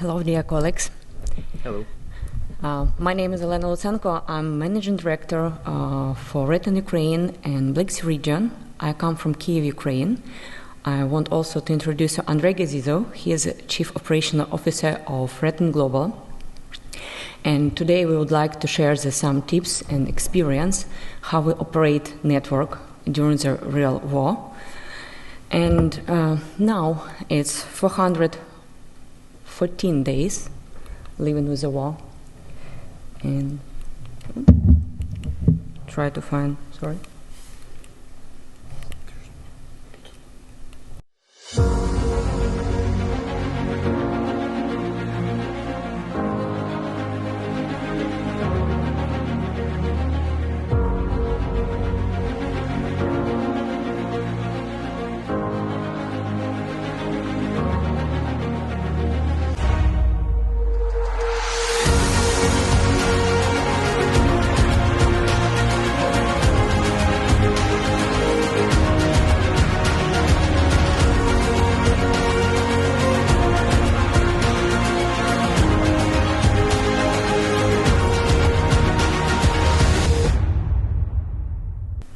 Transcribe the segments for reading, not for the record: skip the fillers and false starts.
Hello, dear colleagues. Hello. My name is Olena Lutsenko. I'm Managing Director for RETN Ukraine and Black Sea region. I come from Kyiv, Ukraine. I want also to introduce Andrey Gazizov. He is Chief Operational Officer of RETN Global. And today we would like to share some tips and experience how we operate network during the real war. And now it's 414 days living with the war. And try to find, sorry.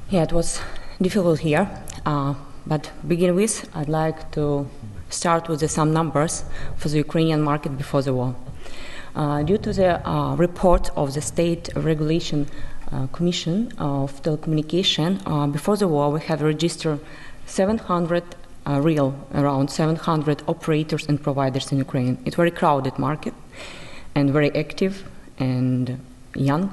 Yeah, it was difficult here, but to begin with, I'd like to start with some numbers for the Ukrainian market before the war. Due to the report of the State Regulation Commission of Telecommunication, before the war we have registered 700 around 700 operators and providers in Ukraine. It's a very crowded market and very active and young.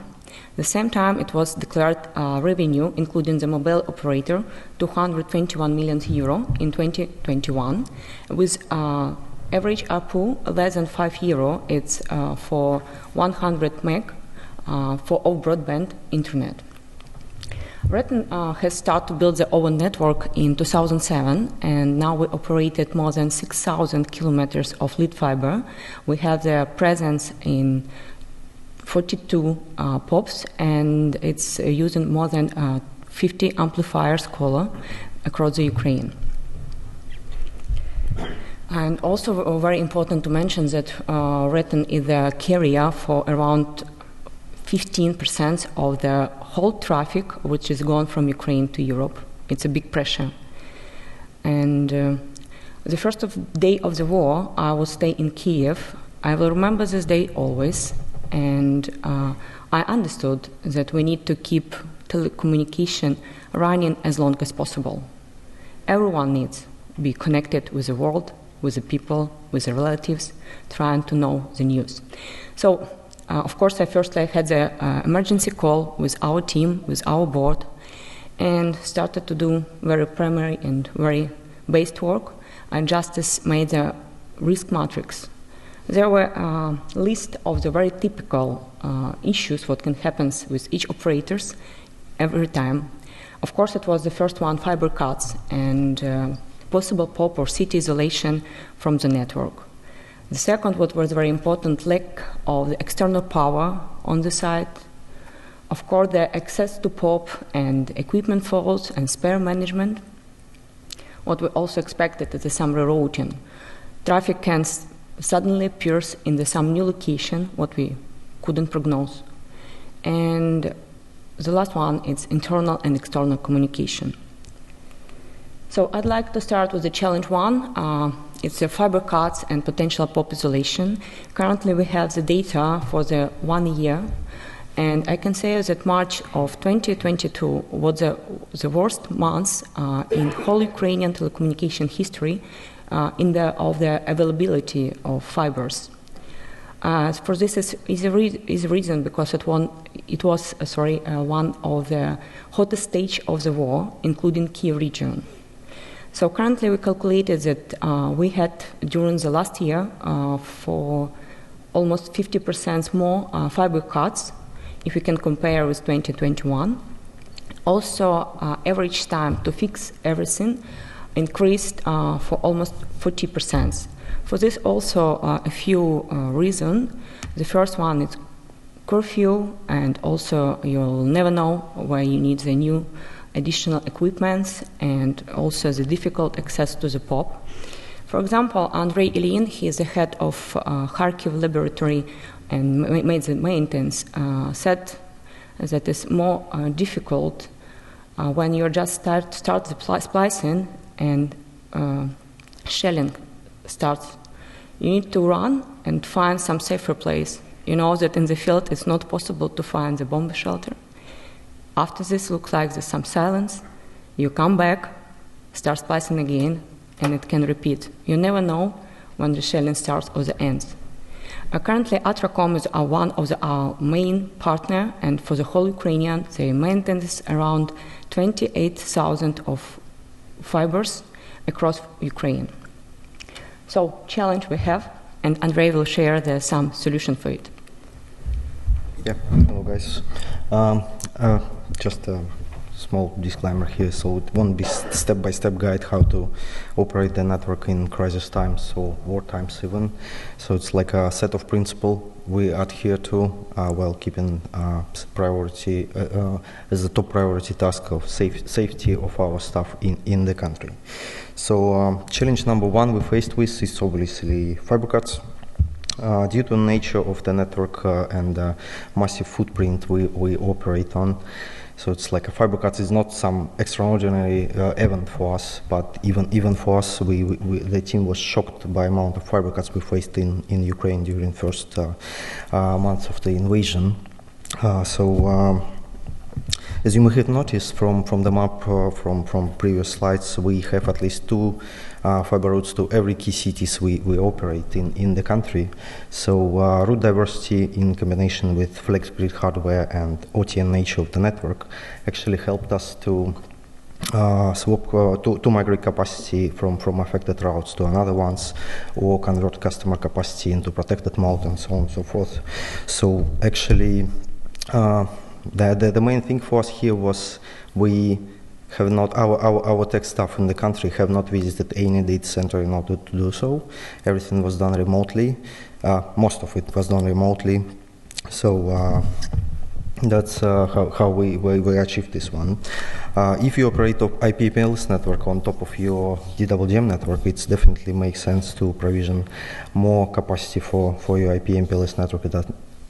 At the same time, it was declared revenue, including the mobile operator, 221 million euro in 2021, with average ARPU less than €5. It's for 100 meg for all broadband internet. RETN has started to build their own network in 2007, and now we operated more than 6,000 kilometers of lead fiber. We have their presence in 42 POPs, and it's using more than 50 amplifiers across the Ukraine. And also very important to mention that RETN is a carrier for around 15% of the whole traffic which is gone from Ukraine to Europe. It's a big pressure. And the first day of the war, I will stay in Kiev. I will remember this day always. And I understood that we need to keep telecommunication running as long as possible. Everyone needs to be connected with the world, with the people, with the relatives, trying to know the news. So, of course, I had the emergency call with our team, with our board, and started to do very primary and very based work. I just made a risk matrix. There were a list of the very typical issues what can happen with each operators every time. Of course, it was the first one, fiber cuts and possible POP or city isolation from the network. The second, what was very important, lack of the external power on the site. Of course, the access to POP and equipment faults and spare management. What we also expected is some rerouting. Traffic can suddenly appears in some new location, what we couldn't prognose. And the last one is internal and external communication. So I'd like to start with the challenge one. It's the fiber cuts and potential POP isolation. Currently we have the data for the 1 year, and I can say that March of 2022 was the worst month in whole Ukrainian telecommunication history of the availability of fibers. For this is a reason because it was one of the hottest stage of the war, including Kyiv region. So currently we calculated that we had during the last year for almost 50% more fiber cuts if we can compare with 2021. Also, average time to fix everything increased for almost 40%. For this also a few reasons. The first one is curfew, and also you'll never know where you need the new additional equipment, and also the difficult access to the POP. For example, Andrey, he is the head of Kharkiv laboratory and made the maintenance, said that it's more difficult when you just start the splicing and shelling starts. You need to run and find some safer place. You know that in the field it's not possible to find the bomb shelter. After this, looks like there's some silence. You come back, start splicing again, and it can repeat. You never know when the shelling starts or the ends. Currently, Atracom is one of our main partner, and for the whole Ukrainian, they maintain around 28,000 of fibers across Ukraine. So, challenge we have, and Andrey will share some solution for it. Yeah, hello guys. Just a small disclaimer here, so it won't be step-by-step guide how to operate the network in crisis times or war times even. So it's like a set of principles we adhere to while keeping priority as the top priority task of safety of our staff in the country. So challenge number one we faced with is obviously fiber cuts. Due to the nature of the network and the massive footprint we operate on, so it's like a fiber cut is not some extraordinary event for us, but even for us, the team was shocked by the amount of fiber cuts we faced in Ukraine during first months of the invasion. As you may have noticed from the map from previous slides, we have at least 2 fiber routes to every key cities we operate in the country. So route diversity in combination with flex-grid hardware and OTN nature of the network actually helped us to to migrate capacity from affected routes to another ones, or convert customer capacity into protected mode and so on and so forth. So actually, the main thing for us here was we have not, our tech staff in the country have not visited any data center in order to do so. Everything was done remotely. Most of it was done remotely. So that's how we achieved this one. If you operate an IP/MPLS network on top of your DWDM network, it definitely makes sense to provision more capacity for your IP/MPLS network that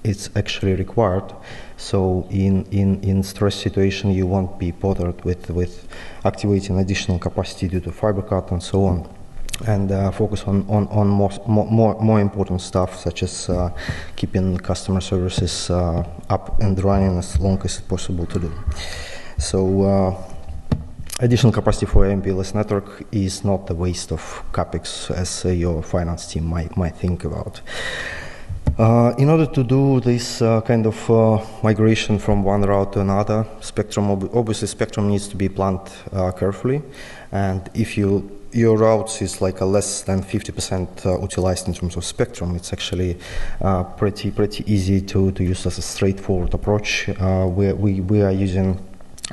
it's actually required. So in stress situation, you won't be bothered with activating additional capacity due to fiber cut and so on, and focus on more important stuff, such as keeping customer services up and running as long as possible to do. So additional capacity for MPLS network is not a waste of CapEx as your finance team might think about. In order to do this kind of migration from one route to another, obviously spectrum needs to be planned carefully, and if your routes is like a less than 50% utilized in terms of spectrum, it's actually pretty easy to use as a straightforward approach. We are using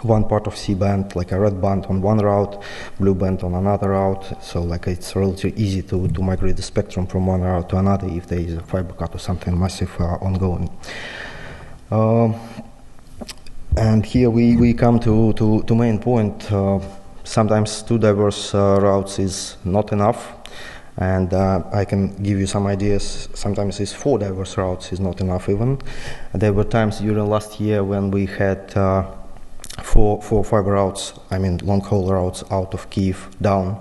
one part of C-band, like a red band on one route, blue band on another route, so like it's relatively easy to migrate the spectrum from one route to another if there is a fiber cut or something massive ongoing. And here we come to main point. Sometimes 2 diverse routes is not enough, and I can give you some ideas. Sometimes it's 4 diverse routes is not enough even. There were times during last year when we had 4 fiber routes, I mean long haul routes out of Kiev down,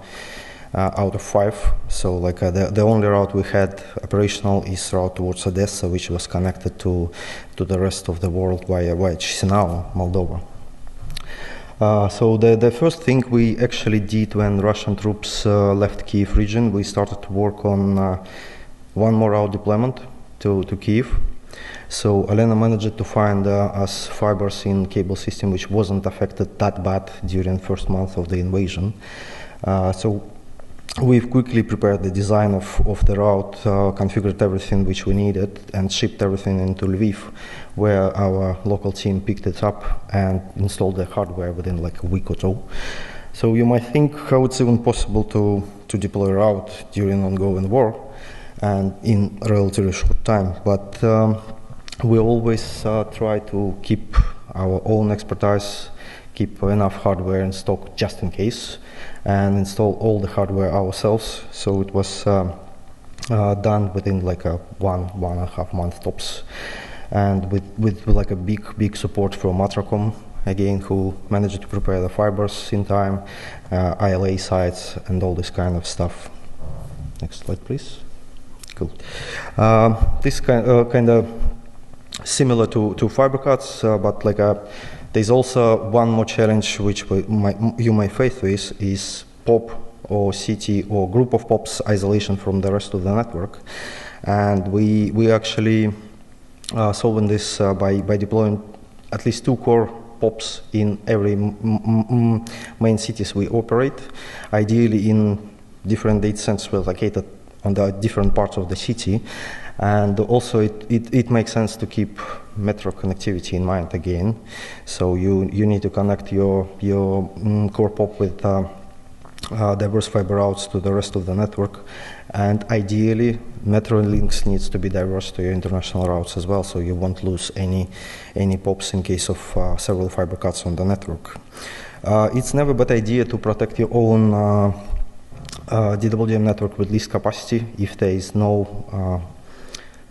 out of 5. So like the only route we had operational is route towards Odessa, which was connected to the rest of the world via Chisinau, Moldova. So the first thing we actually did when Russian troops left Kiev region, we started to work on one more route deployment to Kiev. So Olena managed to find us fibers in cable system which wasn't affected that bad during first month of the invasion. So we've quickly prepared the design of the route, configured everything which we needed, and shipped everything into Lviv, where our local team picked it up and installed the hardware within like a week or 2. So you might think how it's even possible to deploy a route during ongoing war and in a relatively short time, but we always try to keep our own expertise, keep enough hardware in stock just in case, and install all the hardware ourselves. So it was done within like a one and a half month tops, and with like a big support from Matracom again, who managed to prepare the fibers in time, ILA sites, and all this kind of stuff. Next slide, please. Cool. This kind of similar to fiber cuts, but like there's also one more challenge which you may face with is POP or CT or group of POPs isolation from the rest of the network, and we actually solving this by deploying at least 2 core POPs in every main cities we operate, ideally in different data centers located on the different parts of the city. And also it makes sense to keep metro connectivity in mind again. So you need to connect your core POP with diverse fiber routes to the rest of the network, and ideally metro links needs to be diverse to your international routes as well, so you won't lose any POPs in case of several fiber cuts on the network. It's never a bad idea to protect your own DWDM network with least capacity if there is no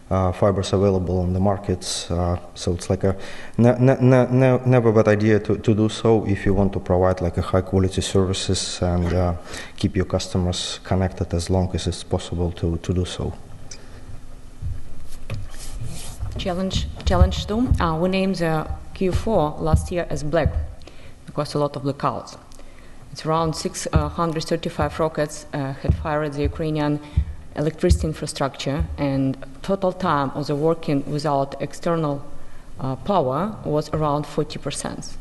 fibers available on the markets. So it's like a never bad idea to do so if you want to provide like a high quality services and keep your customers connected as long as it's possible to do so. Challenge 2. We named the Q4 last year as black because a lot of blackouts. It's around 635 rockets had fired the Ukrainian electricity infrastructure, and total time of the working without external power was around 40%.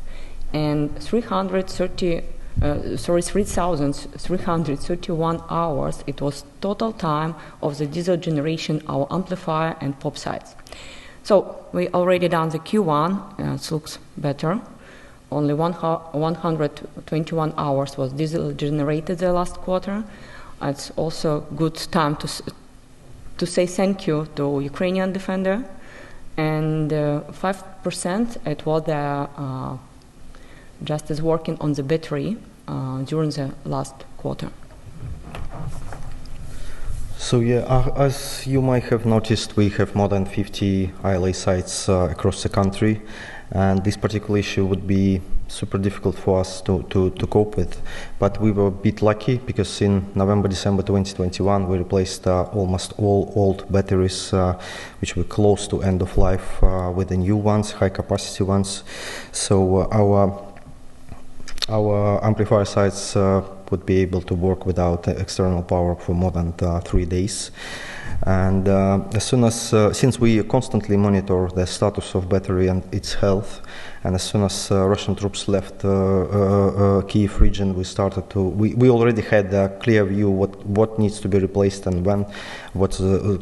And 3,331 hours, it was total time of the diesel generation, our amplifier and POP sites. So we already done the Q1, it looks better. Only 121 hours was diesel generated the last quarter. It's also good time to say thank you to Ukrainian defender, and 5% it was just as working on the battery during the last quarter. So yeah, as you might have noticed, we have more than 50 ILA sites across the country, and this particular issue would be super difficult for us to cope with. But we were a bit lucky because in November-December 2021 we replaced almost all old batteries which were close to end of life with the new ones, high capacity ones. So our amplifier sites would be able to work without external power for more than 3 days. And as soon as, since we constantly monitor the status of battery and its health, and as soon as Russian troops left Kyiv region, we started to, we already had a clear view what needs to be replaced and when,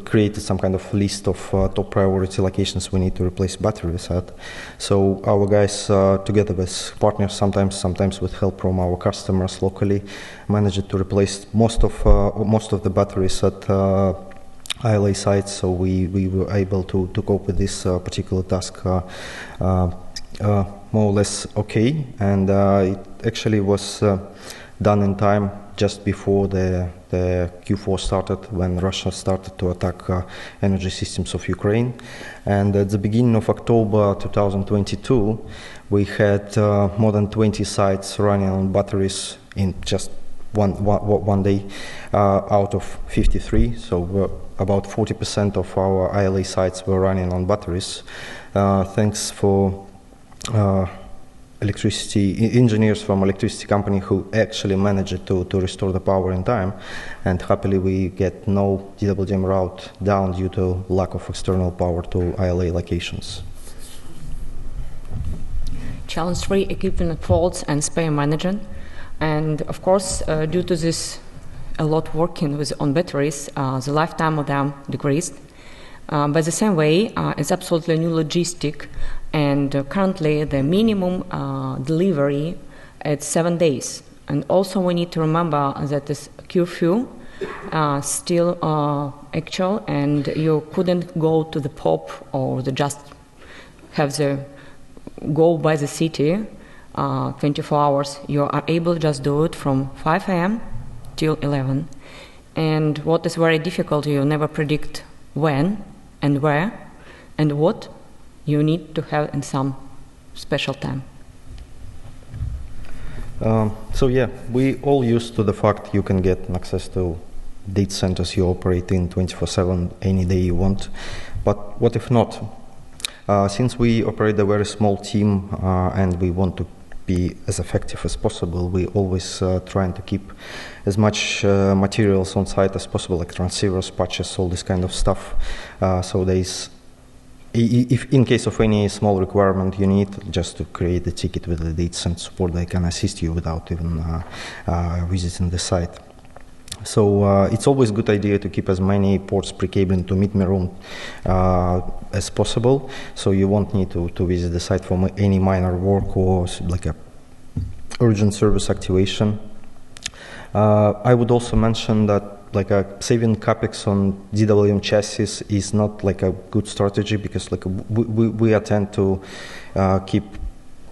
created some kind of list of top priority locations we need to replace batteries at. So our guys, together with partners, sometimes with help from our customers locally, managed to replace most of the batteries at ILA sites, so we were able to cope with this particular task more or less okay, and it actually was done in time just before the Q4 started, when Russia started to attack energy systems of Ukraine. And at the beginning of October 2022, we had more than 20 sites running on batteries in just one day out of 53, so about 40% of our ILA sites were running on batteries, thanks for electricity engineers from electricity company who actually managed to restore the power in time, and happily we get no DWDM route down due to lack of external power to ILA locations. Challenge 3, equipment faults and spare management. And of course, due to this a lot working on batteries, the lifetime of them decreased. By the same way, it's absolutely new logistic, and currently the minimum delivery at 7 days. And also we need to remember that this curfew still actual, and you couldn't go to the POP or just have the go by the city 24 hours. You are able to just do it from 5 a.m. till 11. And what is very difficult, you never predict when and where and what you need to have in some special time. So yeah, we all used to the fact you can get access to data centers you operate in 24/7 any day you want. But what if not? Since we operate a very small team and we want to be as effective as possible, we always trying to keep as much materials on site as possible, like transceivers, patches, all this kind of stuff. So there's, if in case of any small requirement you need, just to create a ticket with the data center support, they can assist you without even visiting the site. So it's always a good idea to keep as many ports pre-cabling to meet me room as possible, so you won't need to visit the site for any minor work or like a urgent service activation. I would also mention that like saving capex on DWM chassis is not like a good strategy, because like we attend to keep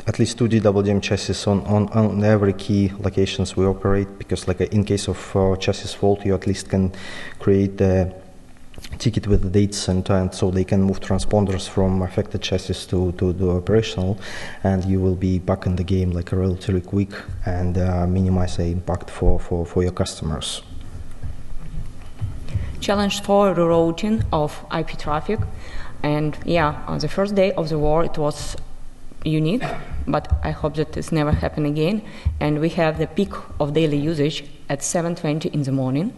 at least 2 DWM chassis on every key locations we operate, because like in case of chassis fault, you at least can create a ticket with the data center, and so they can move transponders from affected chassis to the operational, and you will be back in the game like relatively quick and minimize the impact for your customers. Challenge for rerouting of IP traffic, and yeah, on the first day of the war it was unique, but I hope that this never happen again. And we have the peak of daily usage at 7:20 in the morning.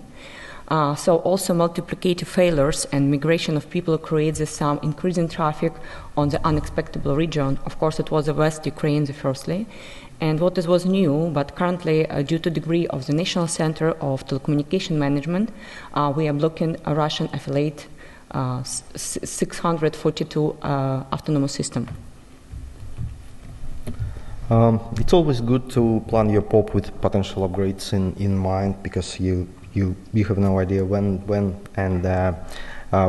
So also multiplicative failures and migration of people creates some increasing traffic on the unexpected region. Of course, it was the West Ukraine firstly. And what was new, but currently due to degree of the National Center of Telecommunication Management, we are blocking a Russian affiliate 642 autonomous system. It's always good to plan your POP with potential upgrades in mind, because you have no idea when and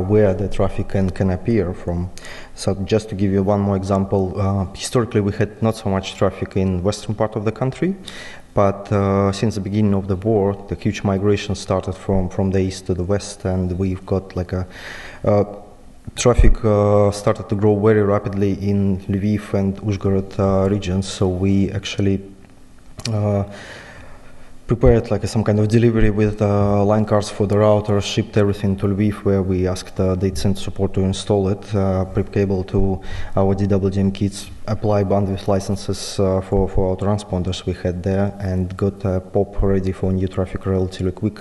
where the traffic can appear from. So just to give you one more example, historically we had not so much traffic in western part of the country, but since the beginning of the war, the huge migration started from the east to the west, and we've got like a traffic started to grow very rapidly in Lviv and Uzhgorod regions. So we actually prepared like some kind of delivery with line cards for the router, shipped everything to Lviv, where we asked data center support to install it, pre-cable to our DWDM kits, apply bandwidth licenses for our transponders we had there, and got a POP ready for new traffic relatively quick,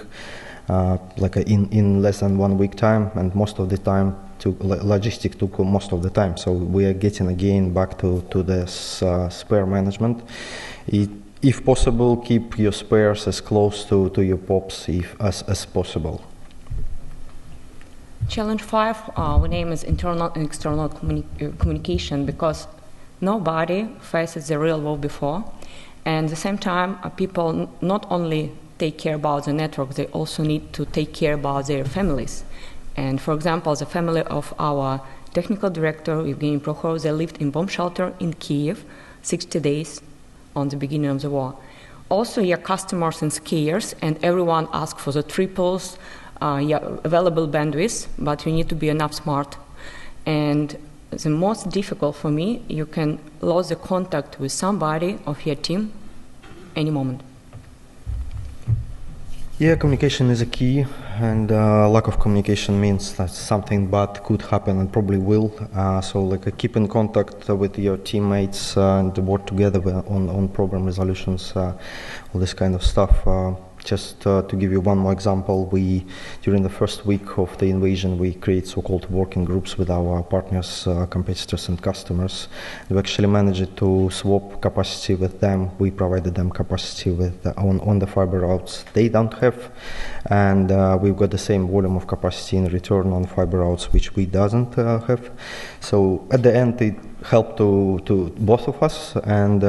like in less than 1 week time, and most of the time logistics took most of the time. So we are getting again back to this spare management. If possible, keep your spares as close to your POPs as possible. Challenge 5, we name is internal and external communication, because nobody faces the real world before, and at the same time people not only take care about the network, they also need to take care about their families. And for example, the family of our technical director, Evgeny Prokhorov, they lived in bomb shelter in Kiev 60 days on the beginning of the war. Also, your customers and skiers, and everyone asks for the triples, available bandwidth, but you need to be enough smart. And the most difficult for me, you can lose the contact with somebody of your team any moment. Yeah, communication is a key, and lack of communication means that something bad could happen and probably will. So like keep in contact with your teammates and work together on problem resolutions, all this kind of stuff. Just to give you one more example, during the first week of the invasion, we create so-called working groups with our partners, competitors and customers. We actually managed to swap capacity with them. We provided them capacity on the fiber routes they don't have, and we've got the same volume of capacity in return on fiber routes which we doesn't have. So at the end, it helped to both of us, and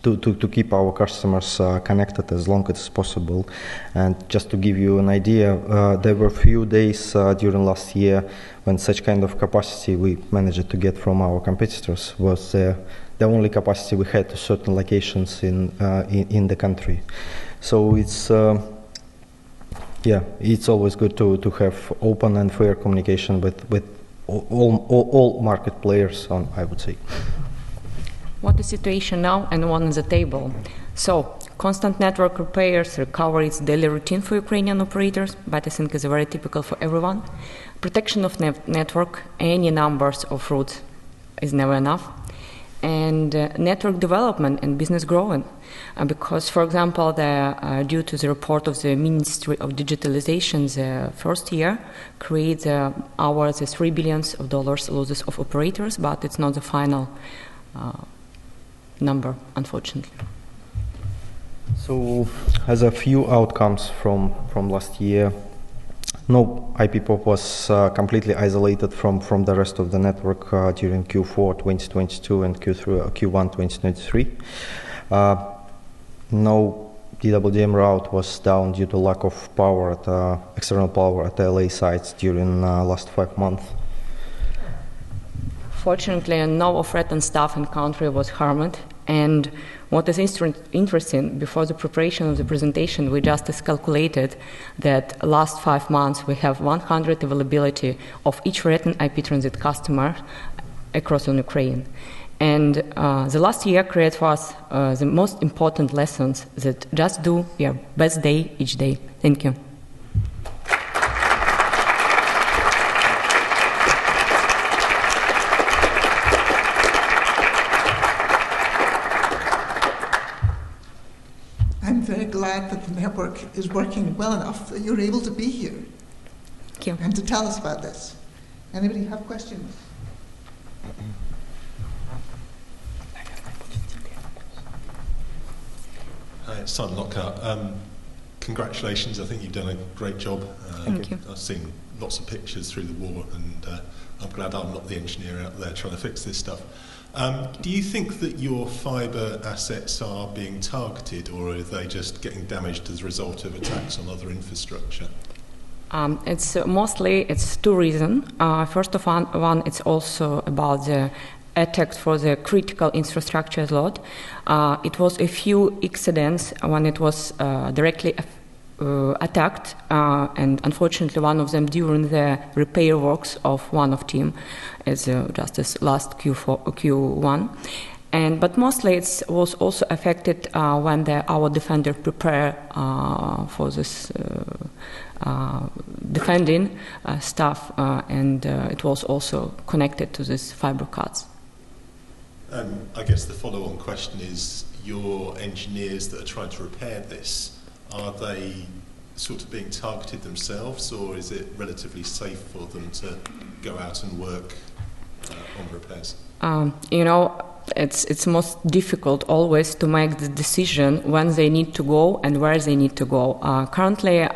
to keep our customers connected as long as possible. And just to give you an idea, there were few days during last year when such kind of capacity we managed to get from our competitors was the only capacity we had to certain locations in the country. So it's it's always good to have open and fair communication with all market players on, I would say. What is the situation now and what on the table? So, constant network repairs, recovery is daily routine for Ukrainian operators, but I think it's very typical for everyone. Protection of network, any numbers of routes is never enough. And network development and business growing. Because, for example, due to the report of the Ministry of Digitalization, the first year creates the $3 billion losses of operators, but it's not the final number, unfortunately. So, as a few outcomes from last year, no IP POP was completely isolated from the rest of the network during Q4 2022 and Q1 2023. No DWDM route was down due to lack of power external power at the LA sites during last 5 months. Fortunately, no of RETN staff in country was harmed. And what is interesting, before the preparation of the presentation, we just calculated that last 5 months we have 100 availability of each RETN IP transit customer across Ukraine. And the last year created for us the most important lessons that just do your best day each day. Thank you. I'm very glad that the network is working well enough that you're able to be here. Thank you. And to tell us about this. Anybody have questions? Hi, it's Simon Lockhart. Congratulations, I think you've done a great job. Thank you. I've seen lots of pictures through the war, and I'm glad I'm not the engineer out there trying to fix this stuff. Do you think that your fibre assets are being targeted, or are they just getting damaged as a result of attacks on other infrastructure? It's mostly two reasons. First of all, it's also about the attacks for the critical infrastructure as well. It was a few incidents when it was directly attacked, and unfortunately one of them during the repair works of one of team, as just this last Q1. But mostly it was also affected when our defender prepare for this defending stuff, and it was also connected to this fiber cuts. I guess the follow-on question is, your engineers that are trying to repair this, are they sort of being targeted themselves, or is it relatively safe for them to go out and work on repairs? It's most difficult always to make the decision when they need to go and where they need to go. Currently,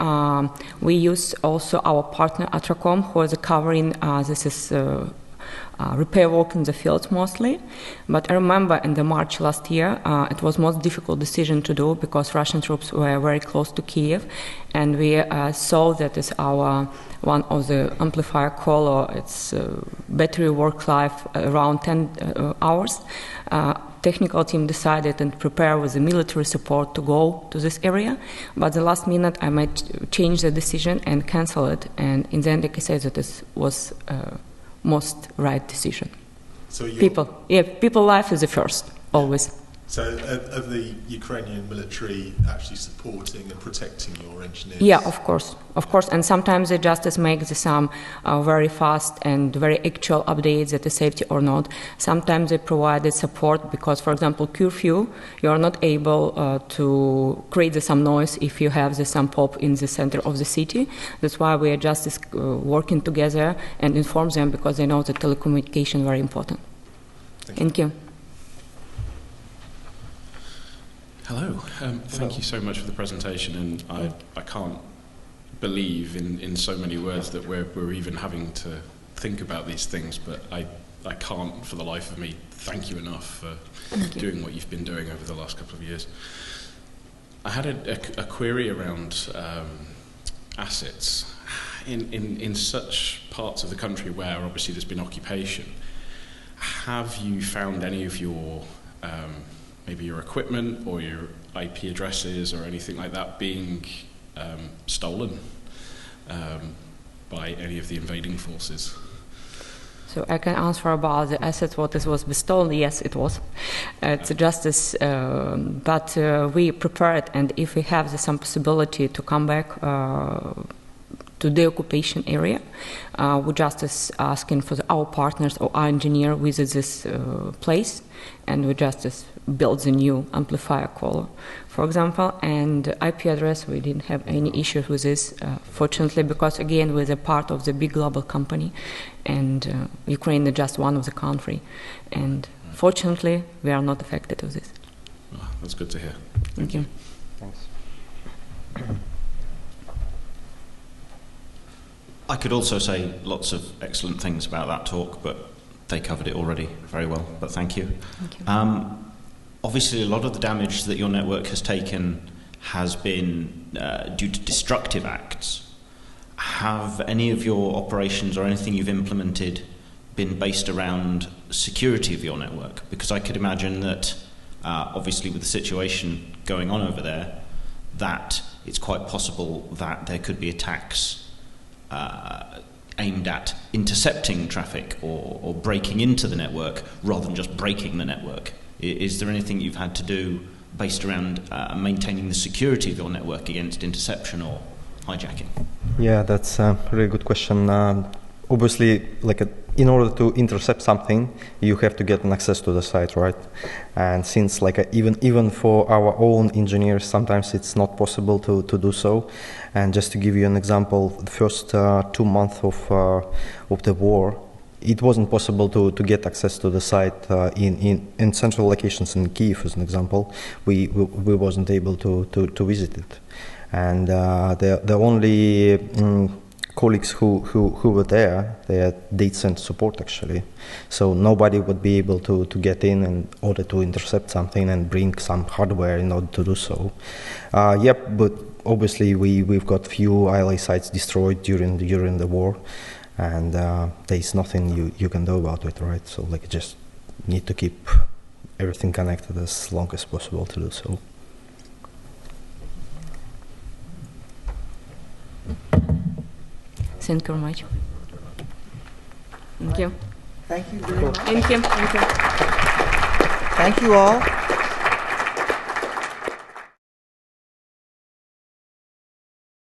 we use also our partner Atracom, who is covering this is repair work in the fields mostly. But I remember in the March last year, it was most difficult decision to do because Russian troops were very close to Kiev, and we saw that is our one of the amplifier color. It's battery work life around 10 hours. Technical team decided and prepared with the military support to go to this area, but the last minute I might change the decision and cancel it. And in the end, like I said, that this was most right decision. So people life is the first, always. So are the Ukrainian military actually supporting and protecting your engineers? Yeah, of course. And sometimes they just make some very fast and very actual updates that is safety or not. Sometimes they provide support because, for example, curfew, you are not able to create some noise if you have some pop in the center of the city. That's why we are just working together and inform them because they know that telecommunication is very important. Thank you. Hello. Thank you so much for the presentation, and I can't believe in so many words that we're even having to think about these things, but I I can't, for the life of me, thank you enough for doing what you've been doing over the last couple of years. I had a query around assets. In such parts of the country where obviously there's been occupation, have you found any of your maybe your equipment or your IP addresses or anything like that being stolen by any of the invading forces? So I can answer about the assets, what it was stolen. Yes, it was. It's justice, but we prepared, and if we have some possibility to come back to the occupation area, we just asking for our partners or our engineer visit this place, and we just build the new amplifier caller, for example. And IP address, we didn't have any issues with this, fortunately, because again, we're a part of the big global company, and Ukraine is just one of the country, and fortunately, we are not affected with this. Oh, that's good to hear. Thank you. Thanks. I could also say lots of excellent things about that talk, but they covered it already very well, but thank you. Thank you. Obviously, a lot of the damage that your network has taken has been due to destructive acts. Have any of your operations or anything you've implemented been based around security of your network? Because I could imagine that, obviously with the situation going on over there, that it's quite possible that there could be attacks aimed at intercepting traffic or breaking into the network rather than just breaking the network. Is there anything you've had to do based around maintaining the security of your network against interception or hijacking? Yeah, that's a really good question. Obviously, in order to intercept something, you have to get an access to the site, right? And since even for our own engineers, sometimes it's not possible to do so. And just to give you an example, the first 2 months of the war, it wasn't possible to get access to the site in central locations in Kyiv, as an example. We wasn't able to visit it, and the only colleagues who were there, they sent support actually. So nobody would be able to get in order to intercept something and bring some hardware in order to do so. But obviously we've got few ILA sites destroyed during the war. And there's nothing you can do about it, right? So just need to keep everything connected as long as possible to do so. Thank you very much. Thank you. Thank you very much. Thank you. Thank you. Thank you all.